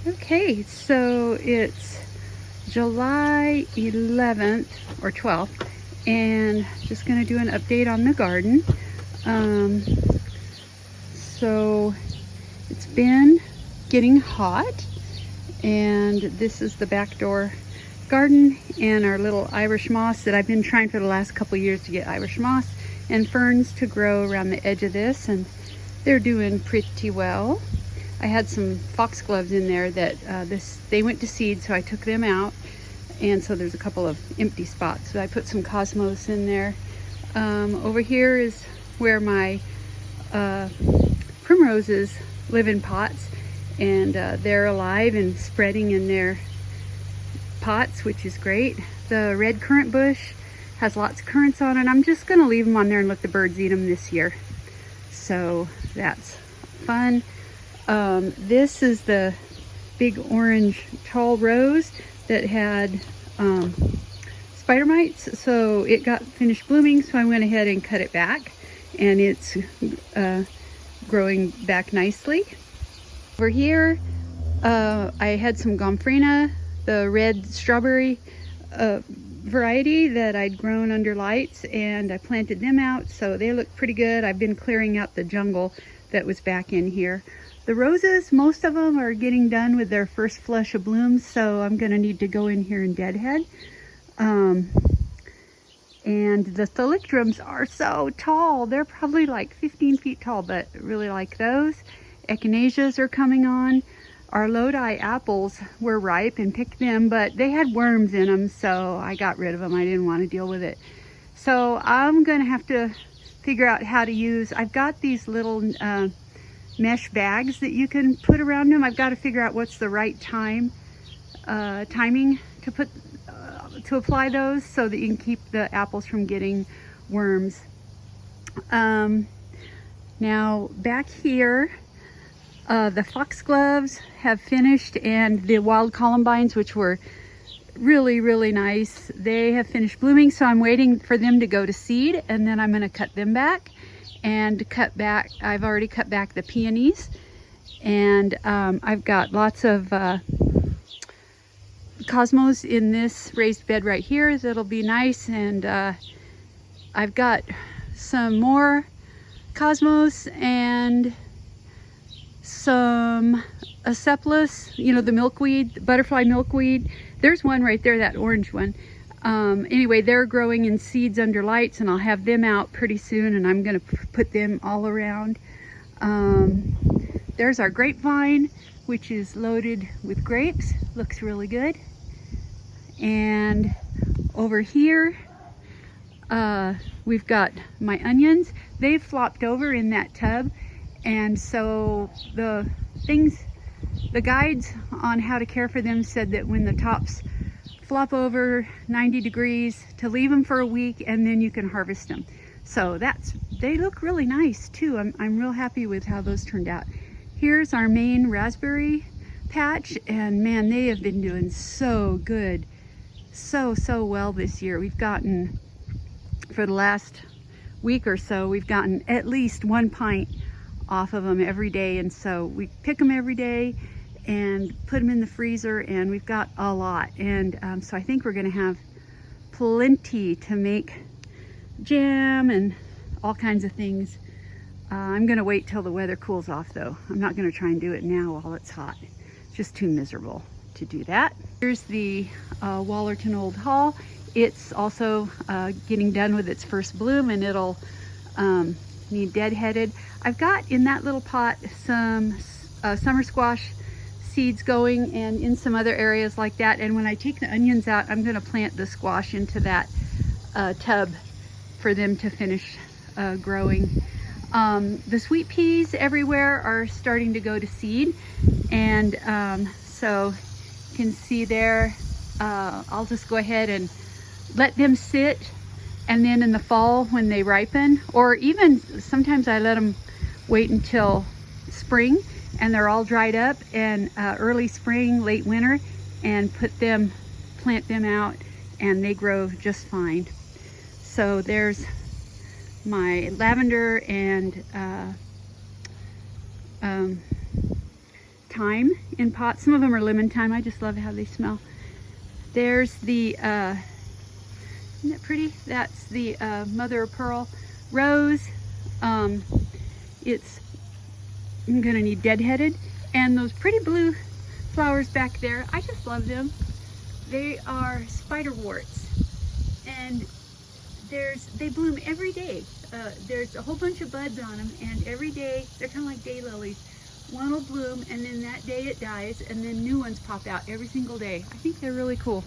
Okay, so it's July 11th or 12th, and just going to do an update on the garden. Um, so it's been getting hot, and this is the back door garden and our little Irish moss that I've been trying for the last couple years to get Irish moss and ferns to grow around the edge of this, and they're doing pretty well. I had some foxgloves in there that they went to seed, so I took them out, and so there's a couple of empty spots. So I put some cosmos in there. Over here is where my primroses live in pots, and they're alive and spreading in their pots, which is great. The red currant bush has lots of currants on it. I'm just going to leave them on there and let the birds eat them this year. So that's fun. This is the big orange tall rose that had spider mites, so it got finished blooming, so I went ahead and cut it back, and it's growing back nicely. Over here I had some gomphrena, the red strawberry variety that I'd grown under lights, and I planted them out, so they look pretty good. I've been clearing out the jungle that was back in here. The roses, most of them are getting done with their first flush of blooms, so I'm going to need to go in here and deadhead. And the thalictrums are so tall. They're probably like 15 feet tall, but I really like those. Echinaceas are coming on. Our Lodi apples were ripe and picked them, but they had worms in them, so I got rid of them. I didn't want to deal with it. So I'm going to have to figure out how to use, I've got these little mesh bags that you can put around them. I've got to figure out what's the right timing to put to apply those so that you can keep the apples from getting worms. Now back here, the foxgloves have finished, and the wild columbines, which were really nice, they have finished blooming, so I'm waiting for them to go to seed, and then I'm going to cut them back and cut back. I've already cut back the peonies, and I've got lots of cosmos in this raised bed right here that'll be nice, and I've got some more cosmos and some acephalus, you know, the milkweed, the butterfly milkweed. There's one right there, that orange one. Anyway, they're growing in seeds under lights, and I'll have them out pretty soon, and I'm going to put them all around. There's our grapevine, which is loaded with grapes. Looks really good. And over here, we've got my onions. They've flopped over in that tub, and so the guides on how to care for them said that when the tops flop over 90 degrees to leave them for a week, and then you can harvest them. So they look really nice too. I'm real happy with how those turned out. Here's our main raspberry patch, and man, they have been doing so good, so well this year. We've gotten, for the last week or so, we've gotten at least 1 pint off of them every day, and so we pick them every day and put them in the freezer, and we've got a lot, and so I think we're going to have plenty to make jam and all kinds of things. I'm going to wait till the weather cools off, though. I'm not going to try and do it now while it's hot. It's just too miserable to do that. Here's the Wallerton Old Hall. It's also getting done with its first bloom, and it'll need deadheaded. I've got in that little pot some summer squash seeds going, and in some other areas like that, and when I take the onions out, I'm going to plant the squash into that tub for them to finish growing. The sweet peas everywhere are starting to go to seed, and so you can see there, I'll just go ahead and let them sit, and then in the fall when they ripen, or even sometimes I let them wait until spring and they're all dried up, and early spring, late winter, and plant them out, and they grow just fine. So there's my lavender and thyme in pots. Some of them are lemon thyme. I just love how they smell. There's the, isn't that pretty? That's the mother of pearl rose. I'm gonna need deadheaded. And those pretty blue flowers back there, I just love them. They are spiderworts, and they bloom every day. There's a whole bunch of buds on them, and every day they're kind of like daylilies. One will bloom, and then that day it dies, and then new ones pop out every single day. I think they're really cool.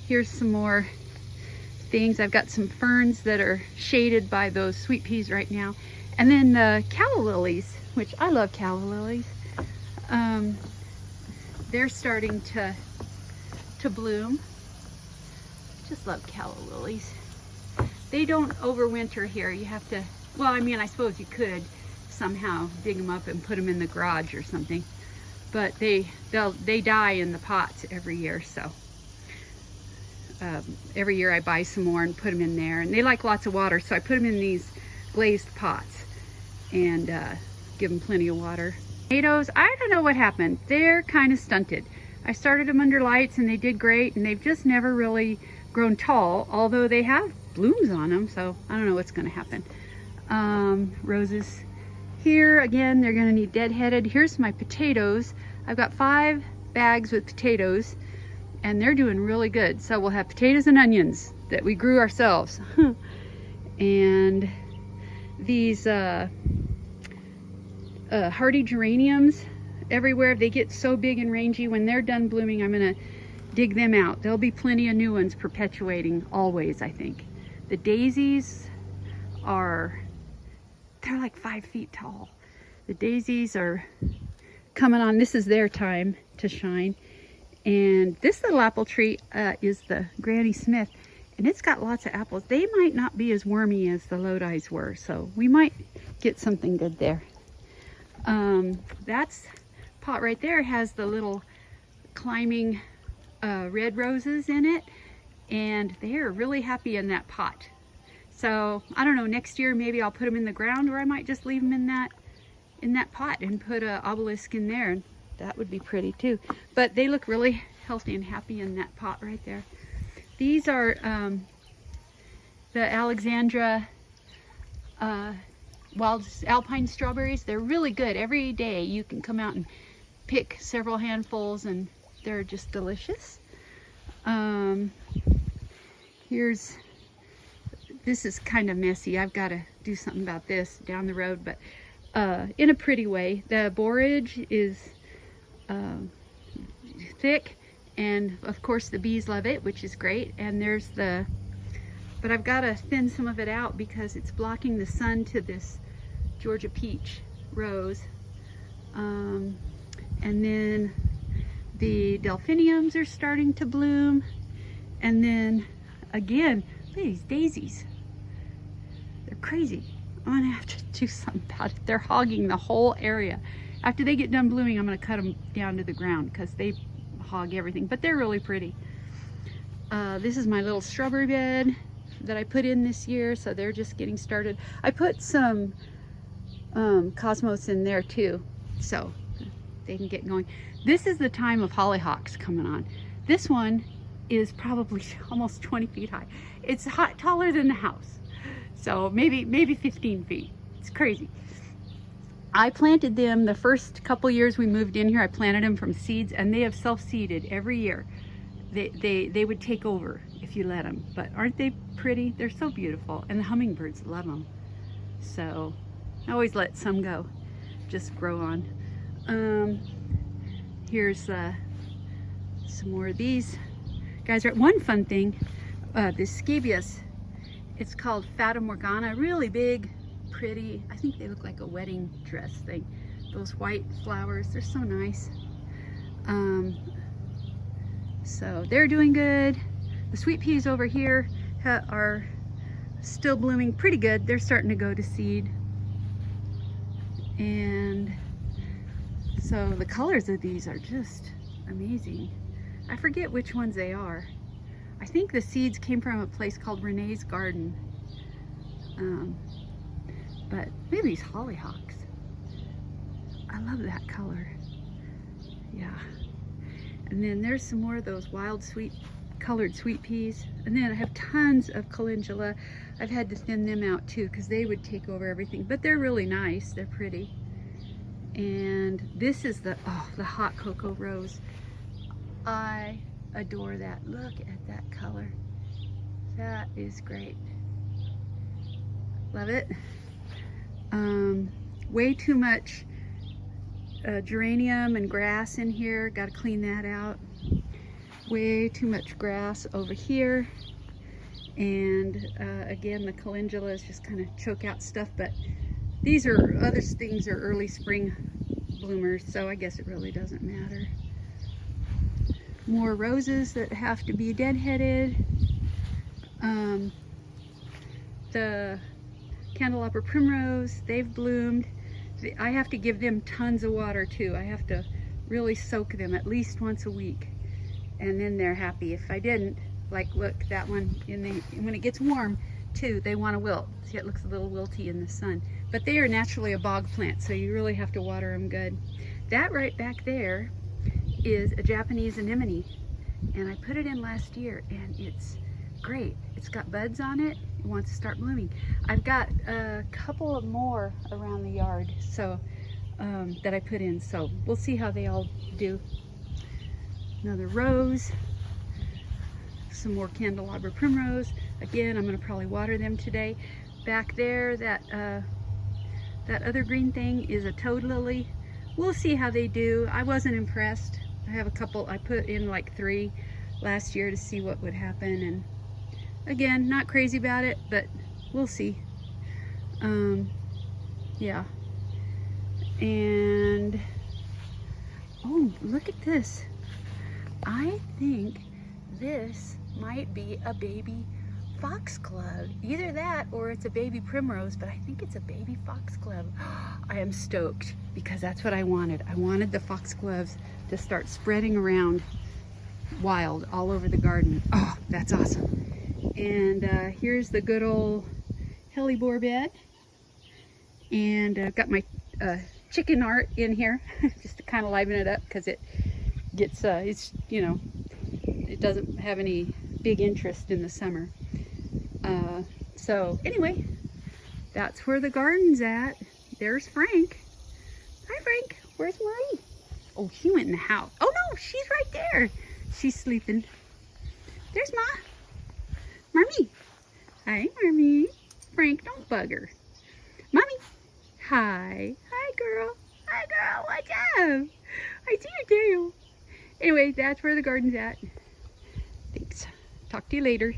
Here's some more things. I've got some ferns that are shaded by those sweet peas right now, and then the calla lilies, which I love calla lilies. They're starting to bloom. Just love calla lilies. They don't overwinter here. You have to, well, I mean, I suppose you could somehow dig them up and put them in the garage or something, but they die in the pots every year. So every year I buy some more and put them in there, and they like lots of water, so I put them in these glazed pots and give them plenty of water. Tomatoes, I don't know what happened. They're kind of stunted. I started them under lights and they did great, and they've just never really grown tall, although they have blooms on them, so I don't know what's going to happen. Roses here, again, they're going to need deadheaded. Here's my potatoes. I've got 5 bags with potatoes, and they're doing really good. So we'll have potatoes and onions that we grew ourselves. And these hardy geraniums everywhere, they get so big and rangy. When they're done blooming, I'm going to dig them out. There'll be plenty of new ones perpetuating always, I think. The daisies they're like 5 feet tall. The daisies are coming on. This is their time to shine. And this little apple tree is the Granny Smith, and it's got lots of apples. They might not be as wormy as the Lodi's were, so we might get something good there. That's pot right there has the little climbing red roses in it, and they're really happy in that pot. So I don't know, next year maybe I'll put them in the ground, or I might just leave them in that pot and put an obelisk in there, and that would be pretty too. But they look really healthy and happy in that pot right there. These are the Alexandra wild alpine strawberries. They're really good. Every day you can come out and pick several handfuls, and they're just delicious. This is kind of messy. I've got to do something about this down the road, but in a pretty way. The borage is thick, and of course the bees love it, which is great. And but I've got to thin some of it out because it's blocking the sun to this Georgia peach rose. And then the delphiniums are starting to bloom. And then again, look at these daisies. They're crazy. I'm gonna have to do something about it. They're hogging the whole area. After they get done blooming, I'm gonna cut them down to the ground because they hog everything, but they're really pretty. This is my little shrubbery bed that I put in this year, so they're just getting started. I put some cosmos in there too, so they can get going. This is the time of hollyhocks coming on. This one is probably almost 20 feet high. It's taller than the house, so maybe 15 feet. It's crazy. I planted them the first couple years we moved in here. I planted them from seeds, and they have self-seeded every year. They would take over if you let them. But aren't they pretty? They're so beautiful, and the hummingbirds love them. So I always let some go, just grow on. Here's some more of these guys. One fun thing, this scabious, it's called Fata Morgana, really big, pretty. I think they look like a wedding dress thing. Those white flowers, they're so nice. So they're doing good. The sweet peas over here are still blooming pretty good. They're starting to go to seed. And so the colors of these are just amazing. I forget which ones they are. I think the seeds came from a place called Renee's Garden. But maybe these hollyhocks. I love that color. Yeah. And then there's some more of those wild sweet colored sweet peas. And then I have tons of calendula. I've had to thin them out too because they would take over everything. But they're really nice. They're pretty. And this is the hot cocoa rose. I adore that. Look at that color. That is great. Love it. Way too much geranium and grass in here. Got to clean that out. Way too much grass over here. And again, the calendulas just kind of choke out stuff, but these are other things are early spring bloomers, so I guess it really doesn't matter. More roses that have to be deadheaded. The candelabra primrose, they've bloomed. I have to give them tons of water too. I have to really soak them at least once a week, and then they're happy. If I didn't, like look, that one, when it gets warm too, they want to wilt. See, it looks a little wilty in the sun. But they are naturally a bog plant, so you really have to water them good. That right back there is a Japanese anemone, and I put it in last year, and it's great. It's got buds on it. It wants to start blooming. I've got a couple of more around the yard, so that I put in. So we'll see how they all do. Another rose. Some more candelabra primrose. Again, I'm going to probably water them today. Back there, that other green thing is a toad lily. We'll see how they do. I wasn't impressed. I have a couple. I put in like 3 last year to see what would happen, and again, not crazy about it, but we'll see. Yeah. And oh, look at this. I think this might be a baby foxglove. Either that or it's a baby primrose, but I think it's a baby foxglove. I am stoked because that's what I wanted. I wanted the foxgloves to start spreading around wild all over the garden. Oh, that's awesome. And here's the good old hellebore bed. And I've got my chicken art in here just to kind of liven it up because it gets, it's, you know, it doesn't have any big interest in the summer. So anyway, that's where the garden's at. There's Frank. Hi, Frank. Where's Marie? Oh, she went in the house. Oh no, she's right there. She's sleeping. There's Ma. Marmy. Hi, Marmy. Frank, don't bug her. Mommy. Hi. Hi, girl. Hi, girl. What's up? I see your tail. Anyway, that's where the garden's at. Thanks. Talk to you later.